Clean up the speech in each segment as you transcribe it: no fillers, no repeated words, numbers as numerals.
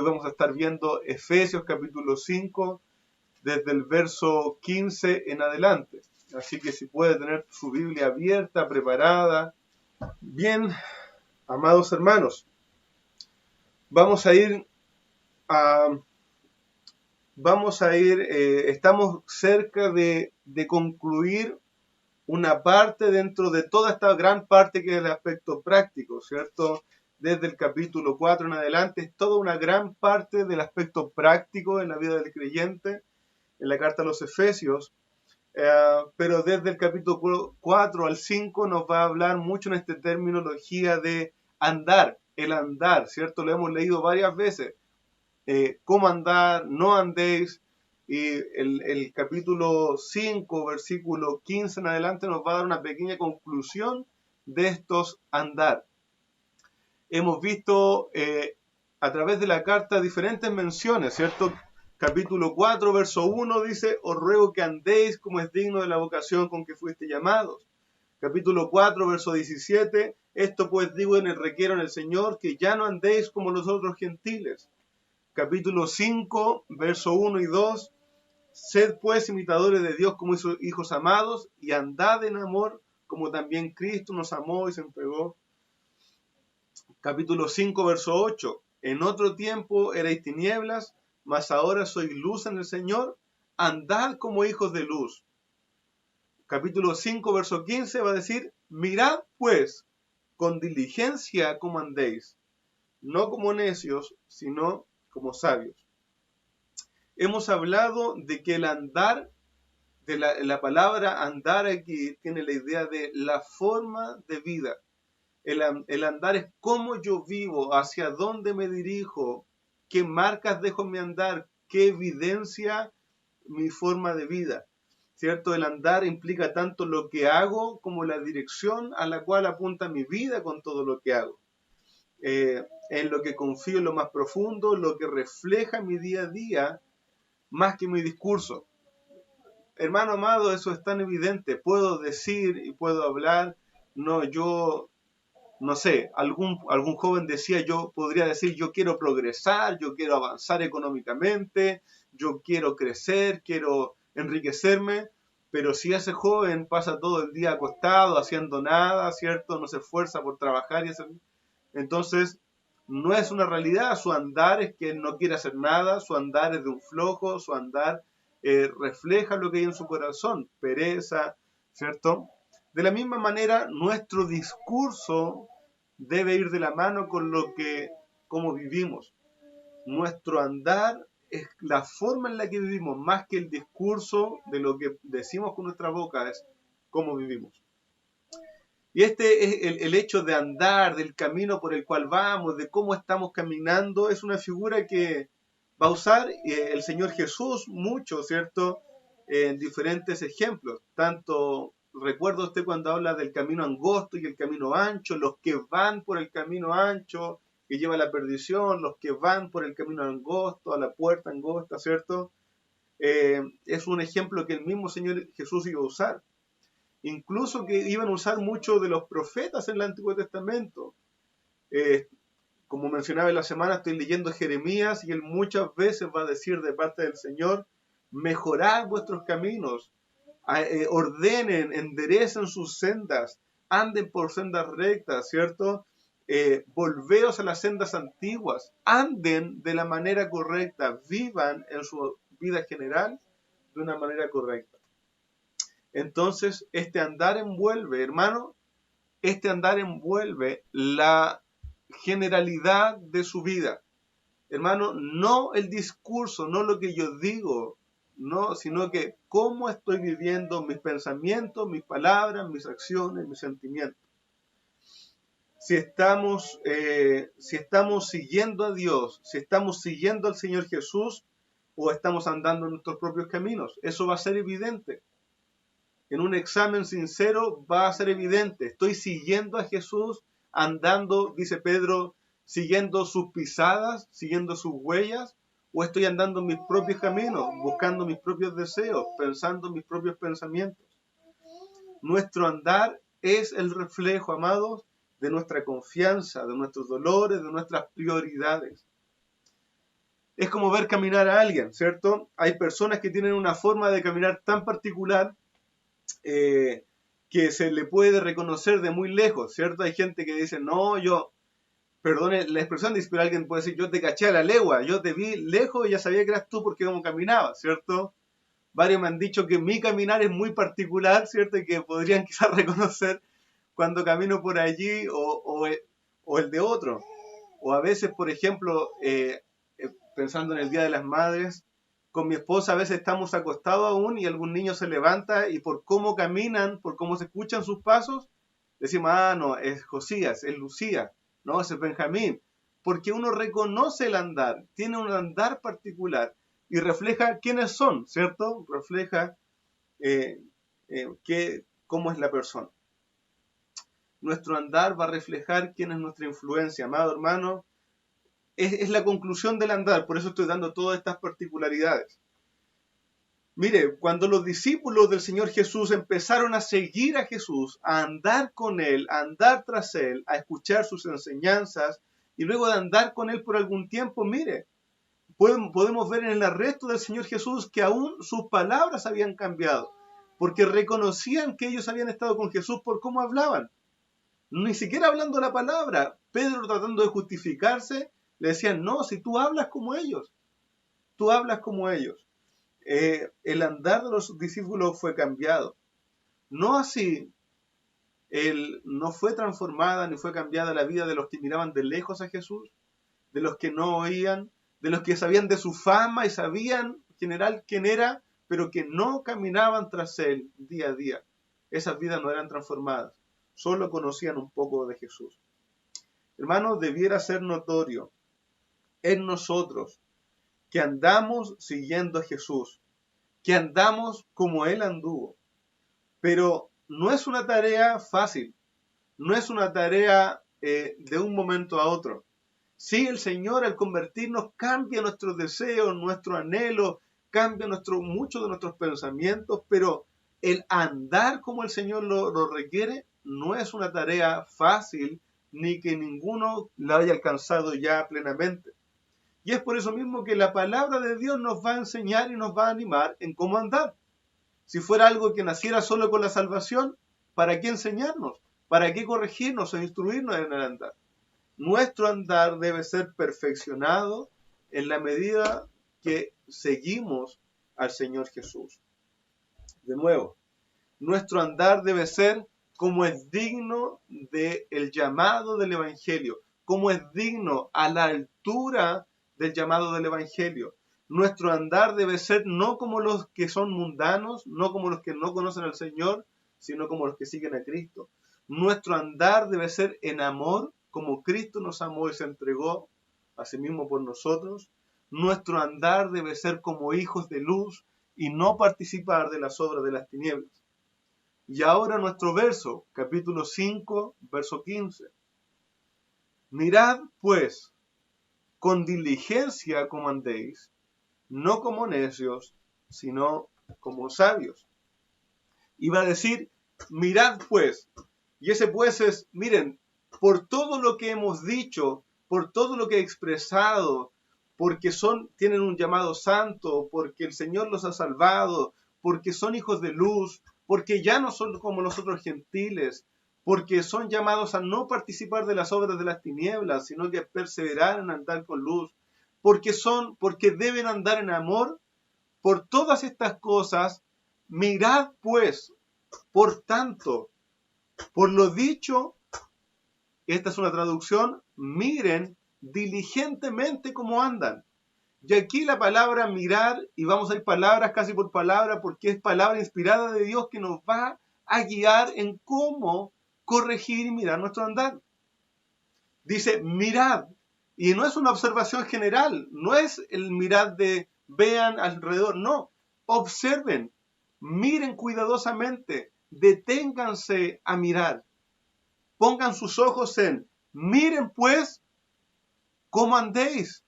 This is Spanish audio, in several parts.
vamos a estar viendo Efesios capítulo 5, desde el verso 15 en adelante. Así que si puede tener su Biblia abierta, preparada. Bien, amados hermanos, vamos a ir, estamos cerca de concluir una parte dentro de toda esta gran parte que es el aspecto práctico, ¿cierto? Desde el capítulo 4 en adelante, es toda una gran parte del aspecto práctico en la vida del creyente, en la carta a los Efesios, pero desde el capítulo 4 al 5 nos va a hablar mucho en esta terminología de andar, el andar, ¿cierto? Lo hemos leído varias veces, cómo andar, no andéis, y el capítulo 5, versículo 15 en adelante nos va a dar una pequeña conclusión de estos andar. Hemos visto a través de la carta diferentes menciones, ¿cierto? Capítulo 4, verso 1 dice, os ruego que andéis como es digno de la vocación con que fuiste llamados. Capítulo 4, verso 17, esto pues digo en el requiero en el Señor, que ya no andéis como los otros gentiles. Capítulo 5, verso 1 y 2, sed pues imitadores de Dios como hijos amados, y andad en amor, como también Cristo nos amó y se entregó. Capítulo 5, verso 8, en otro tiempo erais tinieblas, mas ahora sois luz en el Señor, andad como hijos de luz. Capítulo 5, verso 15 va a decir, mirad pues con diligencia cómo andéis, no como necios, sino como sabios. Hemos hablado de que el andar, de la palabra andar aquí tiene la idea de la forma de vida. El andar es cómo yo vivo, hacia dónde me dirijo, qué marcas dejo en mi andar, qué evidencia mi forma de vida. ¿Cierto? El andar implica tanto lo que hago como la dirección a la cual apunta mi vida con todo lo que hago. En lo que confío en lo más profundo, lo que refleja mi día a día, más que mi discurso. Hermano amado, eso es tan evidente. Puedo decir y puedo hablar, no sé, algún joven decía, yo podría decir, yo quiero progresar, yo quiero avanzar económicamente, yo quiero crecer, quiero enriquecerme, pero si ese joven pasa todo el día acostado, haciendo nada, ¿cierto? No se esfuerza por trabajar, entonces no es una realidad. Su andar es que él no quiere hacer nada, su andar es de un flojo, su andar refleja lo que hay en su corazón, pereza, ¿cierto? De la misma manera, nuestro discurso debe ir de la mano con cómo vivimos. Nuestro andar es la forma en la que vivimos, más que el discurso de lo que decimos con nuestra boca, es cómo vivimos. Y este es el hecho de andar, del camino por el cual vamos, de cómo estamos caminando, es una figura que va a usar el Señor Jesús mucho, ¿cierto? En diferentes ejemplos. Tanto, recuerda usted cuando habla del camino angosto y el camino ancho, los que van por el camino ancho, que lleva a la perdición, los que van por el camino angosto, a la puerta angosta, ¿cierto? Es un ejemplo que el mismo Señor Jesús iba a usar. Incluso que iban a usar mucho de los profetas en el Antiguo Testamento. Como mencionaba en la semana, estoy leyendo Jeremías y él muchas veces va a decir de parte del Señor, mejorad vuestros caminos, ordenen, enderecen sus sendas, anden por sendas rectas, ¿cierto? Volveos a las sendas antiguas, anden de la manera correcta, vivan en su vida general de una manera correcta. Entonces, este andar envuelve, hermano, la generalidad de su vida. Hermano, no el discurso, no lo que yo digo, no, sino que cómo estoy viviendo mis pensamientos, mis palabras, mis acciones, mis sentimientos. Si estamos siguiendo a Dios, si estamos siguiendo al Señor Jesús, o estamos andando en nuestros propios caminos, eso va a ser evidente. En un examen sincero va a ser evidente. Estoy siguiendo a Jesús, andando, dice Pedro, siguiendo sus pisadas, siguiendo sus huellas, o estoy andando en mis propios caminos, buscando mis propios deseos, pensando mis propios pensamientos. Nuestro andar es el reflejo, amados, de nuestra confianza, de nuestros dolores, de nuestras prioridades. Es como ver caminar a alguien, ¿cierto? Hay personas que tienen una forma de caminar tan particular que se le puede reconocer de muy lejos, ¿cierto? Hay gente que dice, no, perdone la expresión, pero alguien puede decir, yo te caché a la legua, yo te vi lejos y ya sabía que eras tú porque cómo caminabas, ¿cierto? Varios me han dicho que mi caminar es muy particular, ¿cierto? Y que podrían quizás reconocer cuando camino por allí o el de otro. O a veces, por ejemplo, pensando en el Día de las Madres, con mi esposa a veces estamos acostados aún y algún niño se levanta y por cómo caminan, por cómo se escuchan sus pasos, decimos, ah, no, es Josías, es Lucía, no, es Benjamín. Porque uno reconoce el andar, tiene un andar particular y refleja quiénes son, ¿cierto? Refleja cómo es la persona. Nuestro andar va a reflejar quién es nuestra influencia. Amado hermano, es la conclusión del andar, por eso estoy dando todas estas particularidades. Mire, cuando los discípulos del Señor Jesús empezaron a seguir a Jesús, a andar con Él, a andar tras Él, a escuchar sus enseñanzas, y luego de andar con Él por algún tiempo, mire, podemos ver en el arresto del Señor Jesús que aún sus palabras habían cambiado, porque reconocían que ellos habían estado con Jesús por cómo hablaban. Ni siquiera hablando la palabra, Pedro tratando de justificarse, le decían, no, si tú hablas como ellos, tú hablas como ellos. El andar de los discípulos fue cambiado. No así, no fue transformada ni fue cambiada la vida de los que miraban de lejos a Jesús, de los que no oían, de los que sabían de su fama y sabían en general quién era, pero que no caminaban tras él día a día. Esas vidas no eran transformadas, solo conocían un poco de Jesús. Hermanos, debiera ser notorio en nosotros que andamos siguiendo a Jesús, que andamos como Él anduvo. Pero no es una tarea fácil, no es una tarea de un momento a otro. Sí, el Señor al convertirnos cambia nuestros deseos, nuestro anhelo, cambia muchos de nuestros pensamientos, pero el andar como el Señor lo requiere no es una tarea fácil, ni que ninguno la haya alcanzado ya plenamente. Y es por eso mismo que la palabra de Dios nos va a enseñar y nos va a animar en cómo andar. Si fuera algo que naciera solo con la salvación, ¿para qué enseñarnos? ¿Para qué corregirnos o instruirnos en el andar? Nuestro andar debe ser perfeccionado en la medida que seguimos al Señor Jesús. De nuevo, nuestro andar debe ser como es digno del llamado del Evangelio, como es digno a la altura del llamado del Evangelio. Nuestro andar debe ser no como los que son mundanos, no como los que no conocen al Señor, sino como los que siguen a Cristo. Nuestro andar debe ser en amor, como Cristo nos amó y se entregó a sí mismo por nosotros. Nuestro andar debe ser como hijos de luz y no participar de las obras de las tinieblas. Y ahora nuestro verso, capítulo 5, verso 15. Mirad, pues, con diligencia como andéis, no como necios, sino como sabios. Iba a decir, mirad pues, y ese pues es, miren, por todo lo que hemos dicho, por todo lo que he expresado, porque tienen un llamado santo, porque el Señor los ha salvado, porque son hijos de luz, porque ya no son como los otros gentiles, porque son llamados a no participar de las obras de las tinieblas, sino que perseverar en andar con luz, porque deben andar en amor. Por todas estas cosas, mirad pues, por tanto, por lo dicho, esta es una traducción, miren diligentemente cómo andan. Y aquí la palabra mirar, y vamos a ir palabras casi por palabra, porque es palabra inspirada de Dios que nos va a guiar en cómo corregir y mirar nuestro andar. Dice, mirad, y no es una observación general, no es el mirad de vean alrededor, no, observen, miren cuidadosamente, deténganse a mirar, pongan sus ojos miren pues cómo andéis.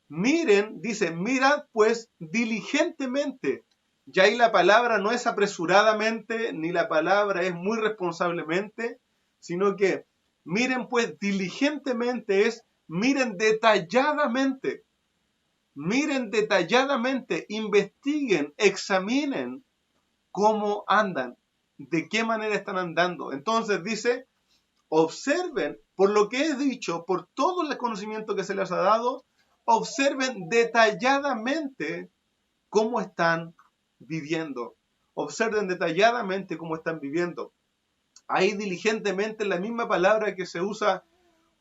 Miren, dice, mirad pues diligentemente. Y ahí la palabra no es apresuradamente, ni la palabra es muy responsablemente, sino que miren pues diligentemente miren detalladamente. Miren detalladamente, investiguen, examinen cómo andan, de qué manera están andando. Entonces dice, observen, por lo que he dicho, por todo el conocimiento que se les ha dado, observen detalladamente cómo están viviendo. Observen detalladamente cómo están viviendo. Ahí diligentemente la misma palabra que se usa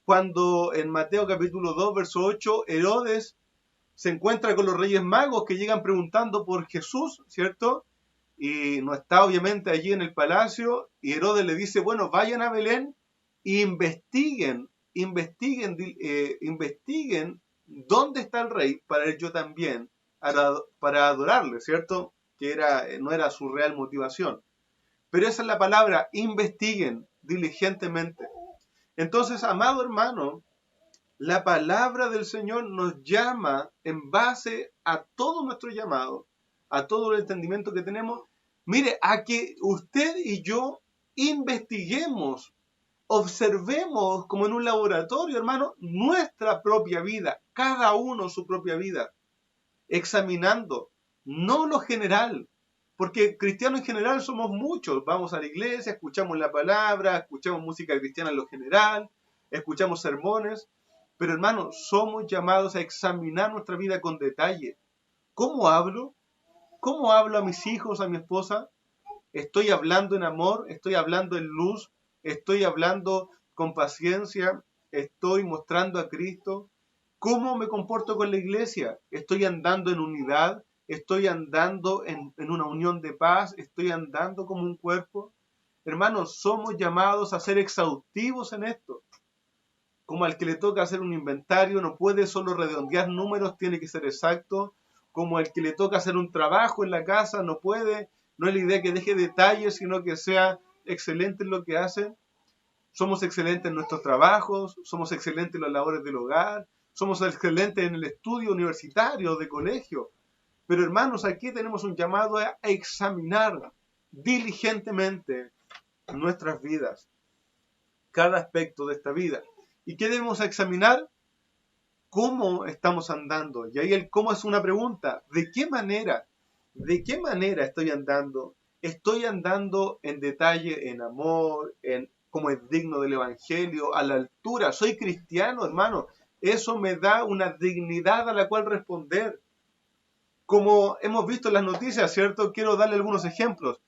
cuando en Mateo capítulo 2, verso 8, Herodes se encuentra con los reyes magos que llegan preguntando por Jesús, ¿cierto? Y no está obviamente allí en el palacio, y Herodes le dice, bueno, vayan a Belén e investiguen dónde está el rey para ir yo también, para adorarle, ¿cierto? Que no era su real motivación. Pero esa es la palabra, investiguen diligentemente. Entonces, amado hermano, la palabra del Señor nos llama en base a todo nuestro llamado, a todo el entendimiento que tenemos, mire, a que usted y yo investiguemos, observemos como en un laboratorio, hermano, nuestra propia vida, cada uno su propia vida, examinando, no lo general, porque cristianos en general somos muchos, vamos a la iglesia, escuchamos la palabra, escuchamos música cristiana en lo general, escuchamos sermones, pero hermanos, somos llamados a examinar nuestra vida con detalle. ¿Cómo hablo? ¿Cómo hablo a mis hijos, a mi esposa? ¿Estoy hablando en amor? ¿Estoy hablando en luz? ¿Estoy hablando con paciencia? ¿Estoy mostrando a Cristo? ¿Cómo me comporto con la iglesia? ¿Estoy andando en unidad? ¿Estoy andando en una unión de paz? ¿Estoy andando como un cuerpo? Hermanos, somos llamados a ser exhaustivos en esto. Como al que le toca hacer un inventario, no puede solo redondear números, tiene que ser exacto. Como al que le toca hacer un trabajo en la casa, no puede, no es la idea que deje detalles, sino que sea excelente en lo que hace. Somos excelentes en nuestros trabajos, somos excelentes en las labores del hogar, somos excelentes en el estudio universitario, de colegio. Pero hermanos, aquí tenemos un llamado a examinar diligentemente nuestras vidas, cada aspecto de esta vida. ¿Y qué debemos examinar? ¿Cómo estamos andando? Y ahí el cómo es una pregunta. ¿De qué manera? ¿De qué manera estoy andando? ¿Estoy andando en detalle, en amor, en como es digno del Evangelio, a la altura? ¿Soy cristiano, hermano? Eso me da una dignidad a la cual responder. Como hemos visto en las noticias, ¿cierto? Quiero darle algunos ejemplos.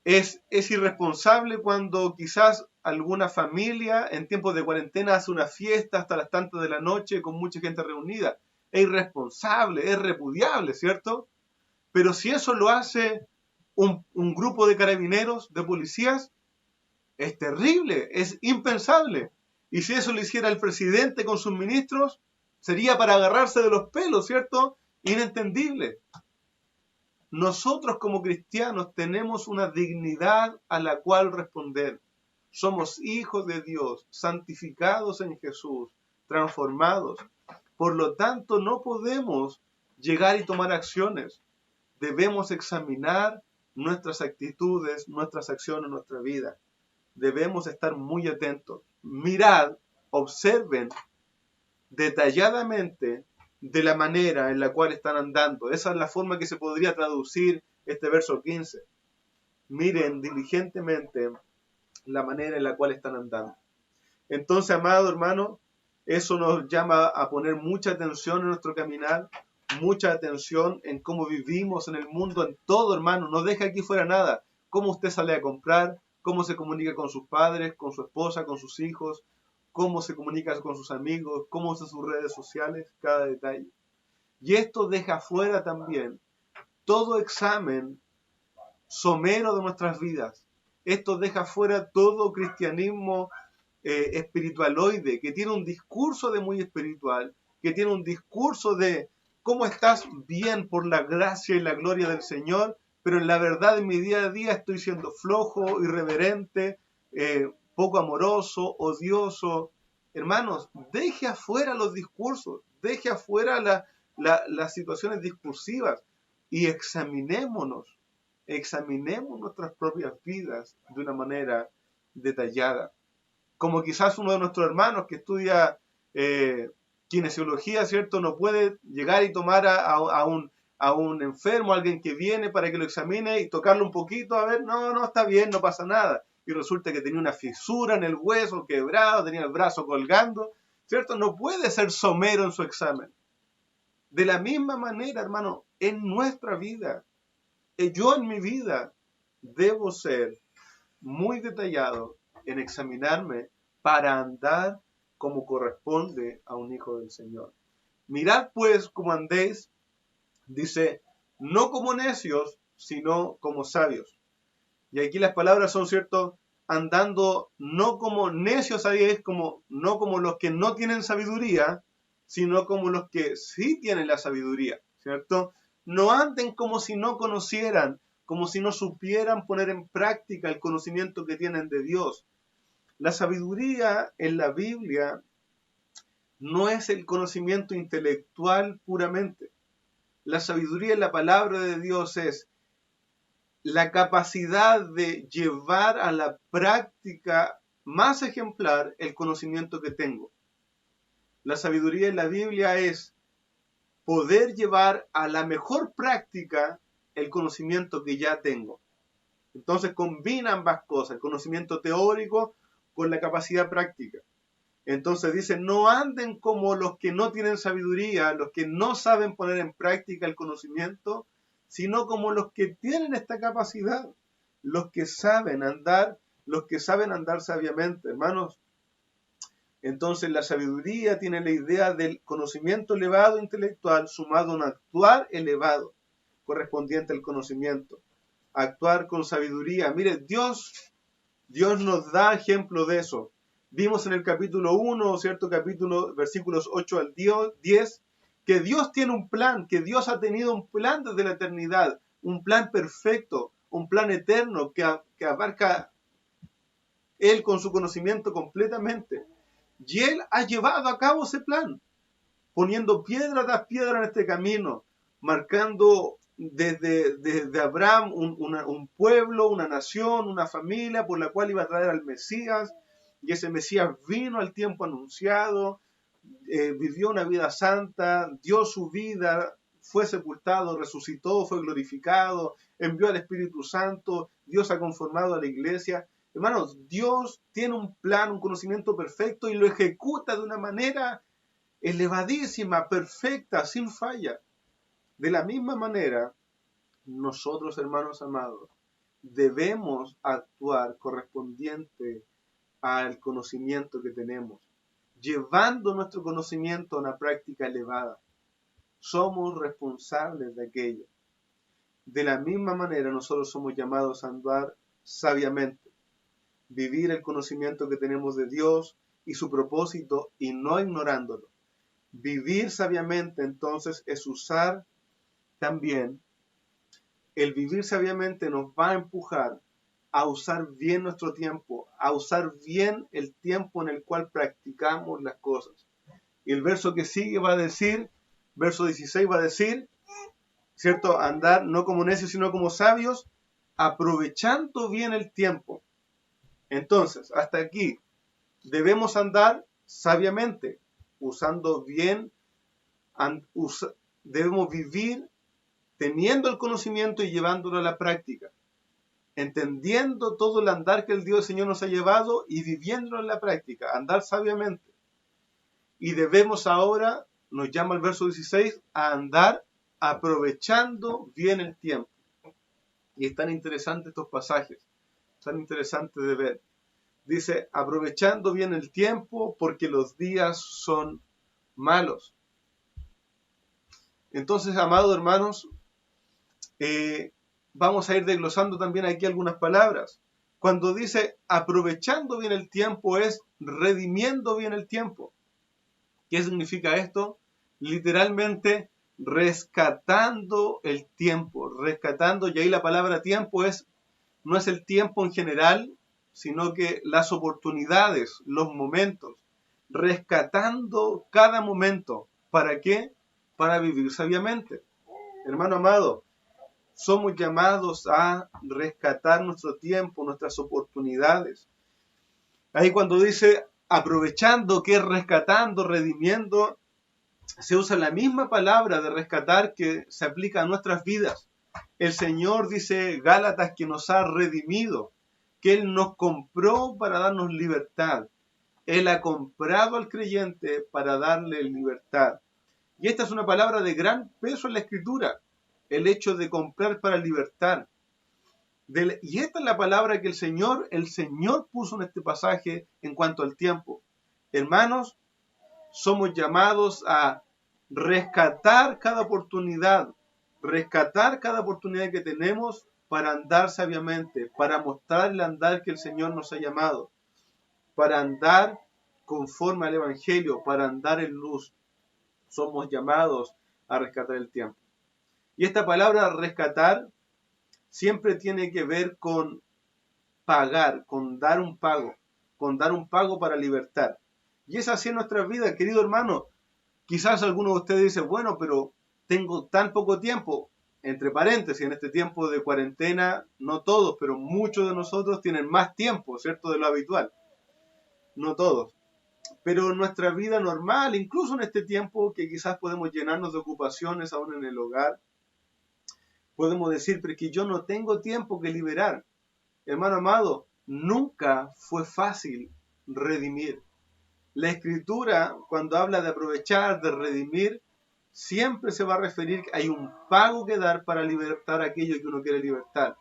Es irresponsable cuando quizás alguna familia en tiempos de cuarentena hace una fiesta hasta las tantas de la noche con mucha gente reunida. Es irresponsable, es repudiable, ¿cierto? Pero si eso lo hace un grupo de carabineros, de policías, es terrible, es impensable. Y si eso lo hiciera el presidente con sus ministros, sería para agarrarse de los pelos, ¿cierto? Inentendible. Nosotros como cristianos tenemos una dignidad a la cual responder. Somos hijos de Dios, santificados en Jesús, transformados. Por lo tanto, no podemos llegar y tomar acciones. Debemos examinar nuestras actitudes, nuestras acciones, nuestra vida. Debemos estar muy atentos. Mirad, observen detalladamente de la manera en la cual están andando. Esa es la forma que se podría traducir este verso 15. Miren diligentemente la manera en la cual están andando. Entonces, amado hermano, eso nos llama a poner mucha atención en nuestro caminar, mucha atención en cómo vivimos en el mundo, en todo, hermano. No deja aquí fuera nada. Cómo usted sale a comprar, cómo se comunica con sus padres, con su esposa, con sus hijos, cómo se comunica con sus amigos, cómo usa sus redes sociales, cada detalle. Y esto deja fuera también todo examen somero de nuestras vidas. Esto deja fuera todo cristianismo espiritualoide, que tiene un discurso de muy espiritual, que tiene un discurso de cómo estás bien por la gracia y la gloria del Señor, pero en la verdad en mi día a día estoy siendo flojo, irreverente, poco amoroso, odioso. Hermanos, deje afuera los discursos, deje afuera las situaciones discursivas y examinemos nuestras propias vidas de una manera detallada. Como quizás uno de nuestros hermanos que estudia kinesiología, ¿cierto? No puede llegar y tomar a un enfermo, a alguien que viene para que lo examine y tocarlo un poquito, a ver, no, está bien, no pasa nada. Y resulta que tenía una fisura en el hueso, quebrado, tenía el brazo colgando, ¿cierto? No puede ser somero en su examen. De la misma manera, hermano, en nuestra vida, yo en mi vida, debo ser muy detallado en examinarme para andar como corresponde a un hijo del Señor. Mirad pues cómo andéis, dice, no como necios, sino como sabios. Y aquí las palabras son, ¿cierto? Andando no como necios, ahí como, no como los que no tienen sabiduría, sino como los que sí tienen la sabiduría, ¿cierto? No anden como si no conocieran, como si no supieran poner en práctica el conocimiento que tienen de Dios. La sabiduría en la Biblia no es el conocimiento intelectual puramente. La sabiduría en la palabra de Dios es la capacidad de llevar a la práctica más ejemplar el conocimiento que tengo. La sabiduría en la Biblia es poder llevar a la mejor práctica el conocimiento que ya tengo. Entonces combina ambas cosas, el conocimiento teórico con la capacidad práctica. Entonces dice, no anden como los que no tienen sabiduría, los que no saben poner en práctica el conocimiento, sino como los que tienen esta capacidad, los que saben andar sabiamente, hermanos. Entonces la sabiduría tiene la idea del conocimiento elevado intelectual sumado a un actuar elevado, correspondiente al conocimiento. Actuar con sabiduría. Mire, Dios nos da ejemplo de eso. Vimos en el capítulo 1, ¿cierto? Capítulo, versículos 8 al 10, que Dios tiene un plan, que Dios ha tenido un plan desde la eternidad, un plan perfecto, un plan eterno que abarca Él con su conocimiento completamente. Y Él ha llevado a cabo ese plan, poniendo piedra tras piedra en este camino, marcando desde Abraham un pueblo, una nación, una familia por la cual iba a traer al Mesías, y ese Mesías vino al tiempo anunciado, vivió una vida santa, dio su vida, fue sepultado, resucitó, fue glorificado, envió al Espíritu Santo, Dios ha conformado a la iglesia. Hermanos, Dios tiene un plan, un conocimiento perfecto y lo ejecuta de una manera elevadísima, perfecta, sin falla. De la misma manera, nosotros, hermanos amados, debemos actuar correspondiente al conocimiento que tenemos, llevando nuestro conocimiento a una práctica elevada. Somos responsables de aquello. De la misma manera, nosotros somos llamados a andar sabiamente, vivir el conocimiento que tenemos de Dios y su propósito y no ignorándolo. Vivir sabiamente, entonces, es usar también, el vivir sabiamente nos va a empujar a usar bien nuestro tiempo, a usar bien el tiempo en el cual practicamos las cosas. Y el verso que sigue va a decir, verso 16 va a decir, ¿cierto? Andar no como necios, sino como sabios, aprovechando bien el tiempo. Entonces, hasta aquí, debemos andar sabiamente, usando bien, debemos vivir teniendo el conocimiento y llevándolo a la práctica, entendiendo todo el andar que el Dios Señor nos ha llevado y viviéndolo en la práctica, andar sabiamente. Y debemos ahora, nos llama el verso 16, a andar aprovechando bien el tiempo. Y es tan interesante estos pasajes, tan interesante de ver. Dice, aprovechando bien el tiempo porque los días son malos. Entonces, amados hermanos, vamos a ir desglosando también aquí algunas palabras. Cuando dice aprovechando bien el tiempo es redimiendo bien el tiempo. ¿Qué significa esto? Literalmente rescatando el tiempo, rescatando, y ahí la palabra tiempo no es el tiempo en general, sino que las oportunidades, los momentos, rescatando cada momento. ¿Para qué? Para vivir sabiamente. Hermano amado, somos llamados a rescatar nuestro tiempo, nuestras oportunidades. Ahí cuando dice aprovechando, que es rescatando, redimiendo, se usa la misma palabra de rescatar que se aplica a nuestras vidas. El Señor dice Gálatas que nos ha redimido, que Él nos compró para darnos libertad. Él ha comprado al creyente para darle libertad. Y esta es una palabra de gran peso en la Escritura, el hecho de comprar para libertar. Y esta es la palabra que el Señor puso en este pasaje en cuanto al tiempo. Hermanos, somos llamados a rescatar cada oportunidad que tenemos para andar sabiamente, para mostrar el andar que el Señor nos ha llamado, para andar conforme al Evangelio, para andar en luz. Somos llamados a rescatar el tiempo. Y esta palabra rescatar siempre tiene que ver con pagar, con dar un pago para libertar. Y es así en nuestras vidas, querido hermano. Quizás alguno de ustedes dice, bueno, pero tengo tan poco tiempo. Entre paréntesis, en este tiempo de cuarentena, no todos, pero muchos de nosotros tienen más tiempo, ¿cierto?, de lo habitual. No todos. Pero en nuestra vida normal, incluso en este tiempo que quizás podemos llenarnos de ocupaciones aún en el hogar, podemos decir, pero es que yo no tengo tiempo que liberar. Hermano amado, nunca fue fácil redimir. La Escritura, cuando habla de aprovechar, de redimir, siempre se va a referir que hay un pago que dar para libertar aquello que uno quiere libertar.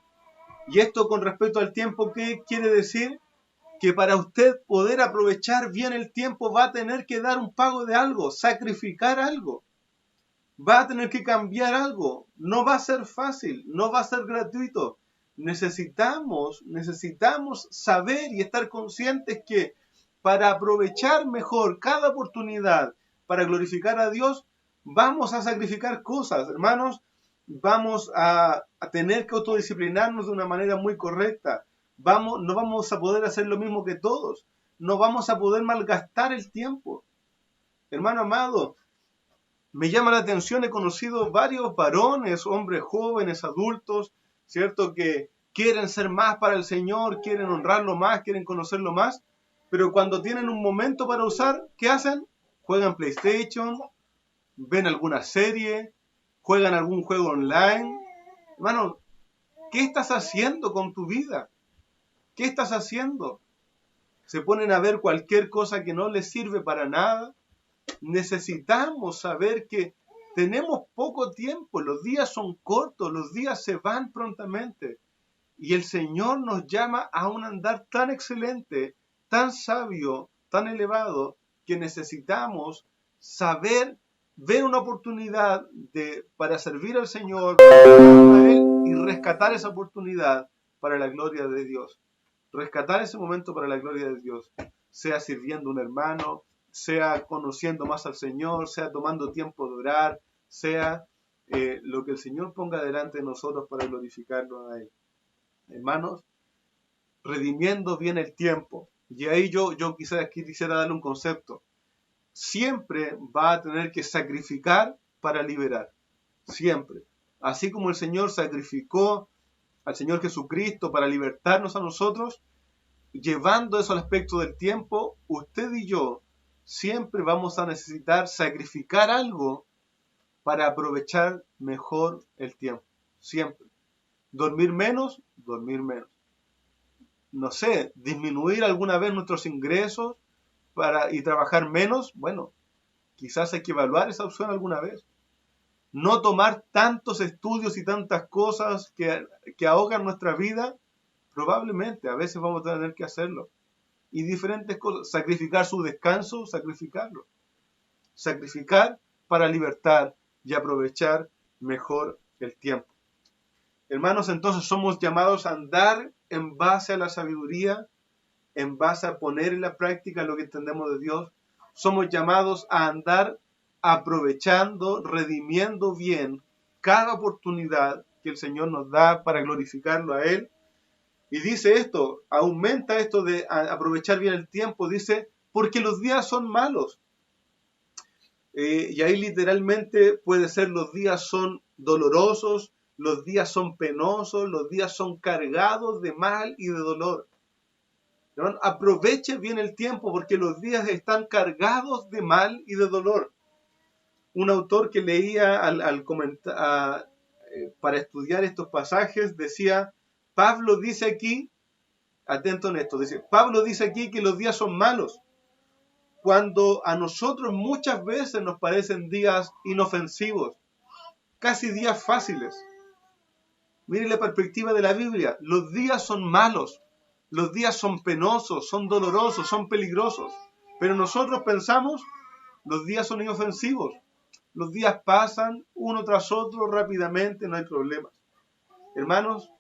Y esto con respecto al tiempo, ¿qué quiere decir? Que para usted poder aprovechar bien el tiempo va a tener que dar un pago de algo, sacrificar algo. Va a tener que cambiar algo. No va a ser fácil, no va a ser gratuito. Necesitamos saber y estar conscientes que para aprovechar mejor cada oportunidad para glorificar a Dios, vamos a sacrificar cosas, hermanos. Vamos a tener que autodisciplinarnos de una manera muy correcta. No vamos a poder hacer lo mismo que todos. No vamos a poder malgastar el tiempo. Hermano amado, me llama la atención, he conocido varios varones, hombres jóvenes, adultos, ¿cierto?, que quieren ser más para el Señor, quieren honrarlo más, quieren conocerlo más, pero cuando tienen un momento para usar, ¿qué hacen? Juegan PlayStation, ven alguna serie, juegan algún juego online. Hermano, ¿qué estás haciendo con tu vida? ¿Qué estás haciendo? Se ponen a ver cualquier cosa que no les sirve para nada. Necesitamos saber que tenemos poco tiempo, los días son cortos, los días se van prontamente. Y el Señor nos llama a un andar tan excelente, tan sabio, tan elevado, que necesitamos saber, ver una oportunidad para servir al Señor, para Él, y rescatar esa oportunidad para la gloria de Dios. Rescatar ese momento para la gloria de Dios, sea sirviendo a un hermano, sea conociendo más al Señor, sea tomando tiempo de orar, sea lo que el Señor ponga delante de nosotros para glorificarlo a Él. Hermanos, redimiendo bien el tiempo. Y ahí yo quisiera darle un concepto. Siempre va a tener que sacrificar para liberar. Siempre. Así como el Señor sacrificó al Señor Jesucristo para libertarnos a nosotros, llevando eso al aspecto del tiempo, usted y yo siempre vamos a necesitar sacrificar algo para aprovechar mejor el tiempo. Siempre. Dormir menos. No sé, disminuir alguna vez nuestros ingresos y trabajar menos. Bueno, quizás hay que evaluar esa opción alguna vez. No tomar tantos estudios y tantas cosas que ahogan nuestra vida. Probablemente, a veces vamos a tener que hacerlo. Y diferentes cosas. Sacrificar su descanso, sacrificarlo. Sacrificar para libertar y aprovechar mejor el tiempo. Hermanos, entonces somos llamados a andar en base a la sabiduría, en base a poner en la práctica lo que entendemos de Dios. Somos llamados a andar aprovechando, redimiendo bien cada oportunidad que el Señor nos da para glorificarlo a Él. Y dice esto, aumenta esto de aprovechar bien el tiempo, dice, porque los días son malos. Y ahí literalmente puede ser los días son dolorosos, los días son penosos, los días son cargados de mal y de dolor. ¿No? Aproveche bien el tiempo porque los días están cargados de mal y de dolor. un autor que leía para estudiar estos pasajes decía, Pablo dice aquí, atento en esto, dice, Pablo dice aquí que los días son malos, cuando a nosotros muchas veces nos parecen días inofensivos, casi días fáciles. Miren la perspectiva de la Biblia, los días son malos, los días son penosos, son dolorosos, son peligrosos, pero nosotros pensamos, los días son inofensivos, los días pasan uno tras otro rápidamente, no hay problemas. Hermanos,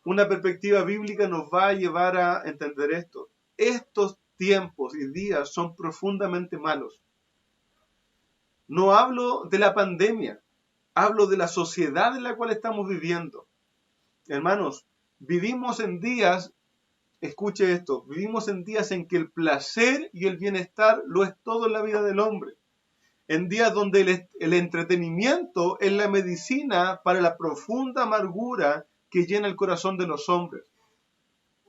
una perspectiva bíblica nos va a llevar a entender esto. Estos tiempos y días son profundamente malos. No hablo de la pandemia, hablo de la sociedad en la cual estamos viviendo. Hermanos, vivimos en días, escuche esto, vivimos en días en que el placer y el bienestar lo es todo en la vida del hombre. En días donde el entretenimiento es la medicina para la profunda amargura que llena el corazón de los hombres.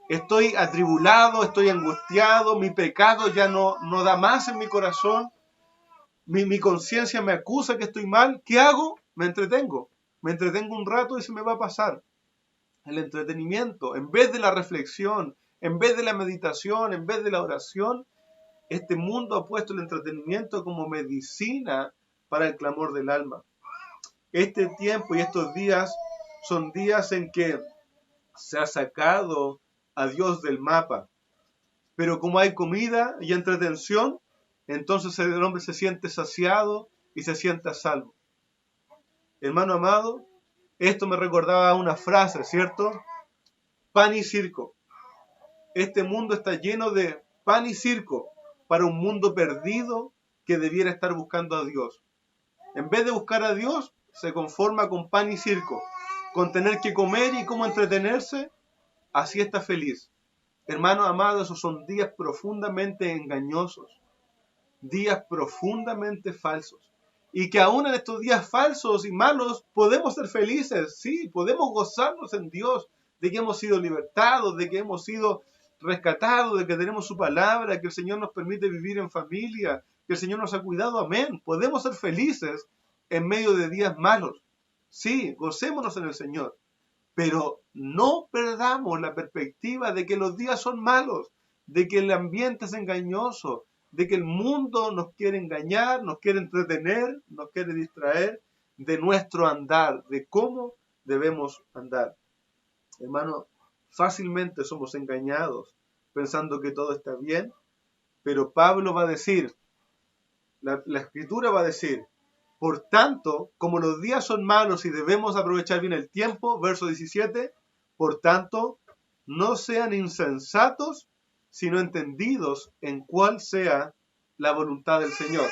Estoy atribulado, estoy angustiado, mi pecado ya no da más en mi corazón, mi conciencia me acusa que estoy mal. ¿Qué hago? Me entretengo un rato y se me va a pasar. El entretenimiento, en vez de la reflexión, en vez de la meditación, en vez de la oración, este mundo ha puesto el entretenimiento como medicina para el clamor del alma. Este tiempo y estos días son días en que se ha sacado a Dios del mapa. Pero como hay comida y entretención, entonces el hombre se siente saciado y se siente a salvo. Hermano amado, esto me recordaba una frase, ¿cierto? Pan y circo. Este mundo está lleno de pan y circo para un mundo perdido que debiera estar buscando a Dios. En vez de buscar a Dios, se conforma con pan y circo, con tener que comer y cómo entretenerse, así está feliz. Hermanos amados, esos son días profundamente engañosos, días profundamente falsos. Y que aún en estos días falsos y malos podemos ser felices, sí, podemos gozarnos en Dios, de que hemos sido libertados, de que hemos sido rescatados, de que tenemos su palabra, que el Señor nos permite vivir en familia, que el Señor nos ha cuidado, amén. Podemos ser felices en medio de días malos. Sí, gocémonos en el Señor. Pero no perdamos la perspectiva de que los días son malos, de que el ambiente es engañoso, de que el mundo nos quiere engañar, nos quiere entretener, nos quiere distraer de nuestro andar, de cómo debemos andar. Hermano, fácilmente somos engañados pensando que todo está bien, pero Pablo va a decir, la Escritura va a decir, por tanto, como los días son malos y debemos aprovechar bien el tiempo, verso 17, por tanto, no sean insensatos, sino entendidos en cuál sea la voluntad del Señor.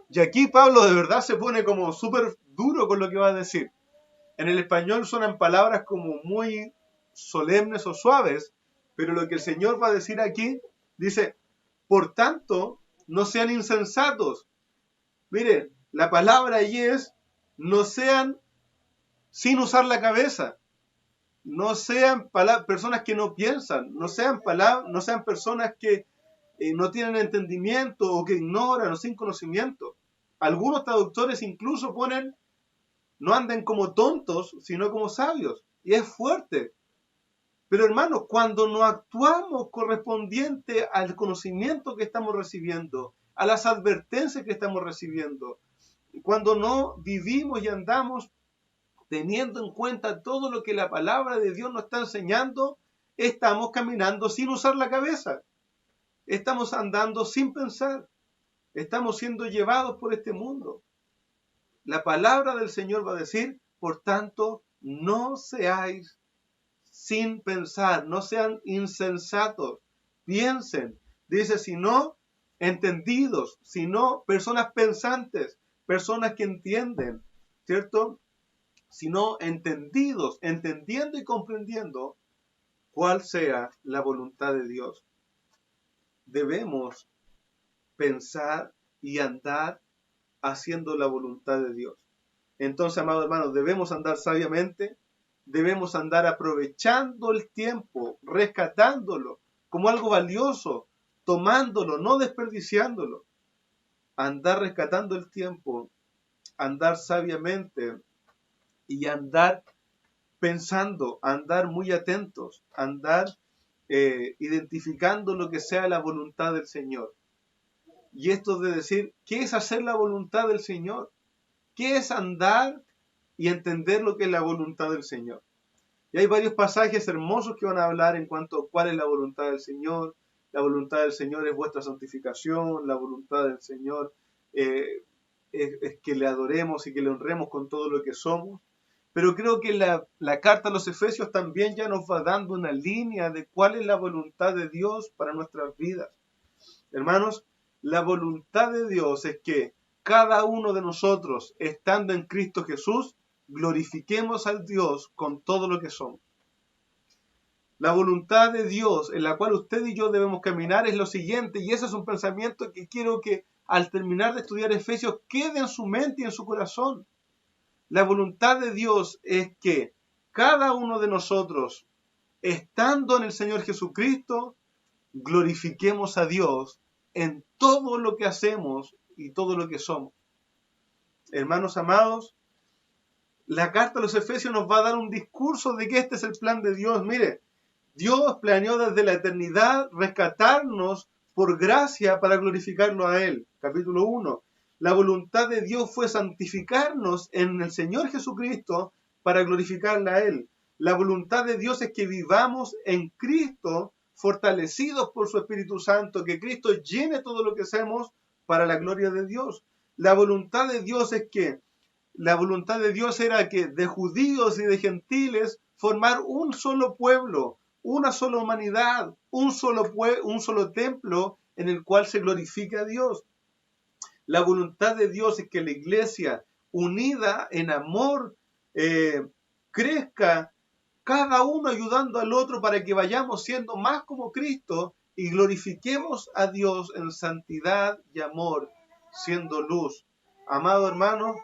Y aquí Pablo de verdad se pone como súper duro con lo que va a decir. En el español suenan palabras como muy solemnes o suaves, pero lo que el Señor va a decir aquí, dice, por tanto, no sean insensatos. Miren, la palabra allí es, no sean sin usar la cabeza, no sean personas que no piensan, no sean personas que no tienen entendimiento o que ignoran o sin conocimiento. Algunos traductores incluso ponen, no anden como tontos, sino como sabios. Y es fuerte. Pero hermanos, cuando no actuamos correspondiente al conocimiento que estamos recibiendo, a las advertencias que estamos recibiendo, cuando no vivimos y andamos teniendo en cuenta todo lo que la palabra de Dios nos está enseñando, estamos caminando sin usar la cabeza. Estamos andando sin pensar. Estamos siendo llevados por este mundo. La palabra del Señor va a decir, por tanto, no seáis sin pensar, no sean insensatos, piensen. Dice, sino entendidos, sino personas pensantes, personas que entienden, ¿cierto? Sino entendidos, entendiendo y comprendiendo cuál sea la voluntad de Dios. Debemos pensar y andar haciendo la voluntad de Dios. Entonces, amados hermanos, debemos andar sabiamente, debemos andar aprovechando el tiempo, rescatándolo como algo valioso, tomándolo, no desperdiciándolo. andar rescatando el tiempo, andar sabiamente y andar pensando, andar muy atentos, andar identificando lo que sea la voluntad del Señor. Y esto de decir, ¿qué es hacer la voluntad del Señor? ¿Qué es andar y entender lo que es la voluntad del Señor? Y hay varios pasajes hermosos que van a hablar en cuanto a cuál es la voluntad del Señor. La voluntad del Señor es vuestra santificación, la voluntad del Señor es que le adoremos y que le honremos con todo lo que somos. Pero creo que la carta a los Efesios también ya nos va dando una línea de cuál es la voluntad de Dios para nuestras vidas. Hermanos, la voluntad de Dios es que cada uno de nosotros, estando en Cristo Jesús, glorifiquemos al Dios con todo lo que somos. La voluntad de Dios en la cual usted y yo debemos caminar es lo siguiente, y ese es un pensamiento que quiero que al terminar de estudiar Efesios quede en su mente y en su corazón. La voluntad de Dios es que cada uno de nosotros, estando en el Señor Jesucristo, glorifiquemos a Dios en todo lo que hacemos y todo lo que somos. Hermanos amados, la carta a los Efesios nos va a dar un discurso de que este es el plan de Dios. Mire, Dios planeó desde la eternidad rescatarnos por gracia para glorificarlo a Él. Capítulo 1. La voluntad de Dios fue santificarnos en el Señor Jesucristo para glorificarle a Él. La voluntad de Dios es que vivamos en Cristo, fortalecidos por su Espíritu Santo, que Cristo llene todo lo que hacemos para la gloria de Dios. La voluntad de Dios era que de judíos y de gentiles formar un solo pueblo, una sola humanidad, un solo templo en el cual se glorifique a Dios. La voluntad de Dios es que la iglesia, unida en amor, crezca, cada uno ayudando al otro para que vayamos siendo más como Cristo y glorifiquemos a Dios en santidad y amor, siendo luz. Amado hermano,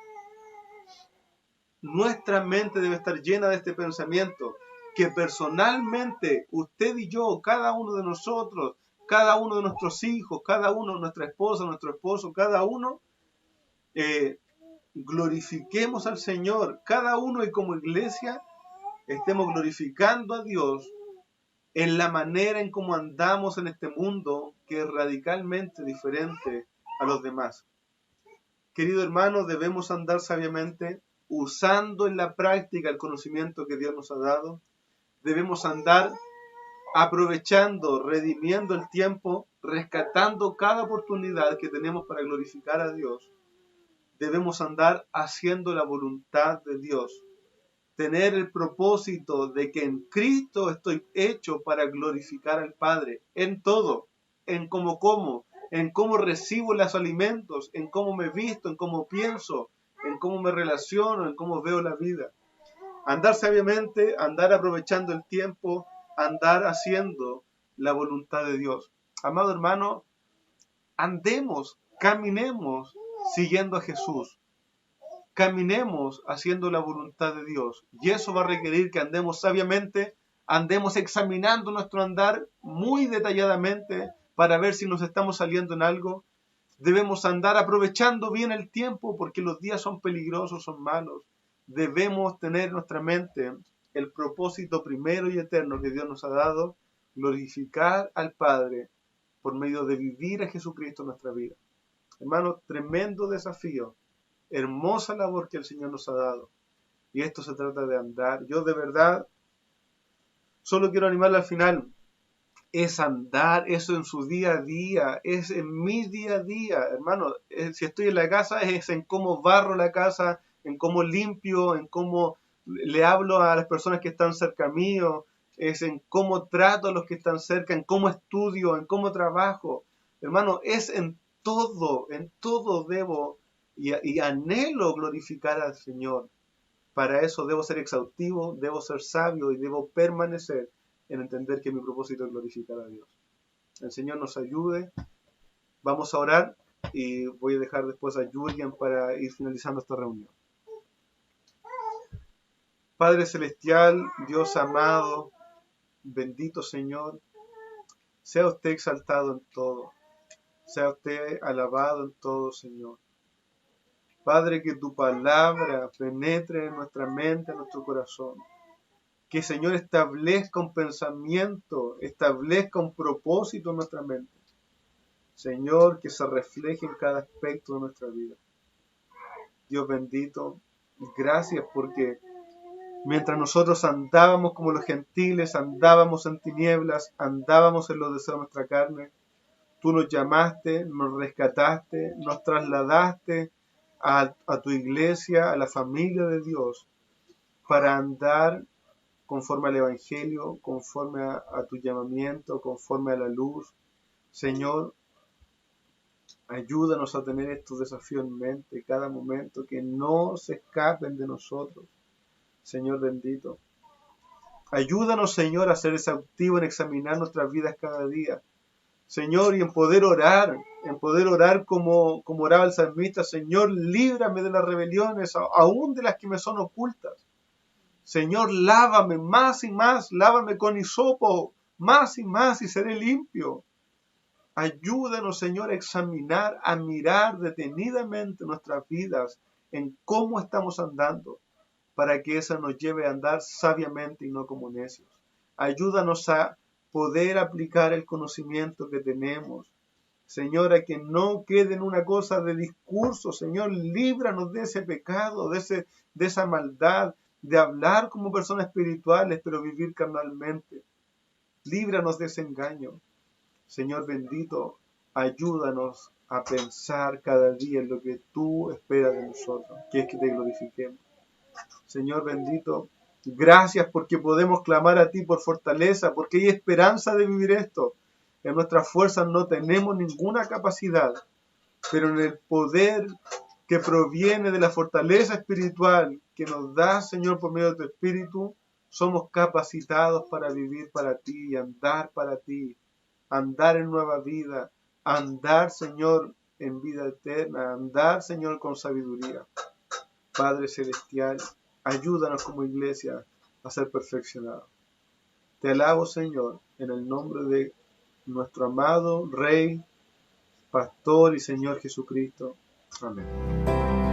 nuestra mente debe estar llena de este pensamiento, que personalmente usted y yo, cada uno de nosotros, cada uno de nuestros hijos, cada uno de nuestra esposa, nuestro esposo, cada uno, glorifiquemos al Señor, cada uno y como iglesia estemos glorificando a Dios en la manera en cómo andamos en este mundo que es radicalmente diferente a los demás. Querido hermano, debemos andar sabiamente, usando en la práctica el conocimiento que Dios nos ha dado. Debemos andar aprovechando, redimiendo el tiempo, rescatando cada oportunidad que tenemos para glorificar a Dios. Debemos andar haciendo la voluntad de Dios. Tener el propósito de que en Cristo estoy hecho para glorificar al Padre, en todo, en cómo como, en cómo recibo los alimentos, en cómo me visto, en cómo pienso, en cómo me relaciono, en cómo veo la vida. Andar sabiamente, andar aprovechando el tiempo, andar haciendo la voluntad de Dios. Amado hermano, andemos, caminemos siguiendo a Jesús. Caminemos haciendo la voluntad de Dios. Y eso va a requerir que andemos sabiamente, andemos examinando nuestro andar muy detalladamente para ver si nos estamos saliendo en algo. Debemos andar aprovechando bien el tiempo porque los días son peligrosos, son malos. Debemos tener en nuestra mente el propósito primero y eterno que Dios nos ha dado, glorificar al Padre por medio de vivir a Jesucristo en nuestra vida. Hermanos, tremendo desafío, hermosa labor que el Señor nos ha dado. Y esto se trata de andar. Yo de verdad solo quiero animarle al final. Es andar, eso en su día a día, es en mi día a día, hermano. Si estoy en la casa, es en cómo barro la casa, en cómo limpio, en cómo le hablo a las personas que están cerca mío, es en cómo trato a los que están cerca, en cómo estudio, en cómo trabajo. Hermano, es en todo debo y anhelo glorificar al Señor. Para eso debo ser exhaustivo, debo ser sabio y debo permanecer en entender que mi propósito es glorificar a Dios. El Señor nos ayude. Vamos a orar y voy a dejar después a Julian para ir finalizando esta reunión. Padre Celestial, Dios amado, bendito Señor, sea usted exaltado en todo. Sea usted alabado en todo, Señor. Padre, que tu palabra penetre en nuestra mente, en nuestro corazón. Que, Señor, establezca un pensamiento, establezca un propósito en nuestra mente. Señor, que se refleje en cada aspecto de nuestra vida. Dios bendito, gracias porque mientras nosotros andábamos como los gentiles, andábamos en tinieblas, andábamos en los deseos de nuestra carne, tú nos llamaste, nos rescataste, nos trasladaste a tu iglesia, a la familia de Dios, para andar conforme al Evangelio, conforme a tu llamamiento, conforme a la luz. Señor, ayúdanos a tener estos desafíos en mente cada momento, que no se escapen de nosotros. Señor bendito, ayúdanos, Señor, a ser exhaustivo en examinar nuestras vidas cada día. Señor, y en poder orar como oraba el salmista. Señor, líbrame de las rebeliones, aún de las que me son ocultas. Señor, lávame más y más, lávame con hisopo más y seré limpio. Ayúdanos, Señor, a examinar, a mirar detenidamente nuestras vidas en cómo estamos andando, para que eso nos lleve a andar sabiamente y no como necios. Ayúdanos a poder aplicar el conocimiento que tenemos. Señor, a que no quede en una cosa de discurso. Señor, líbranos de ese pecado, de esa maldad, de hablar como personas espirituales, pero vivir carnalmente. Líbranos de ese engaño. Señor bendito, ayúdanos a pensar cada día en lo que tú esperas de nosotros, que es que te glorifiquemos. Señor bendito, gracias porque podemos clamar a ti por fortaleza, porque hay esperanza de vivir esto. En nuestras fuerzas no tenemos ninguna capacidad, pero en el poder que proviene de la fortaleza espiritual que nos da, Señor, por medio de tu Espíritu, somos capacitados para vivir para ti y andar para ti, andar en nueva vida, andar, Señor, en vida eterna, andar, Señor, con sabiduría. Padre Celestial, ayúdanos como iglesia a ser perfeccionados. Te alabo, Señor, en el nombre de nuestro amado Rey, Pastor y Señor Jesucristo. Amén.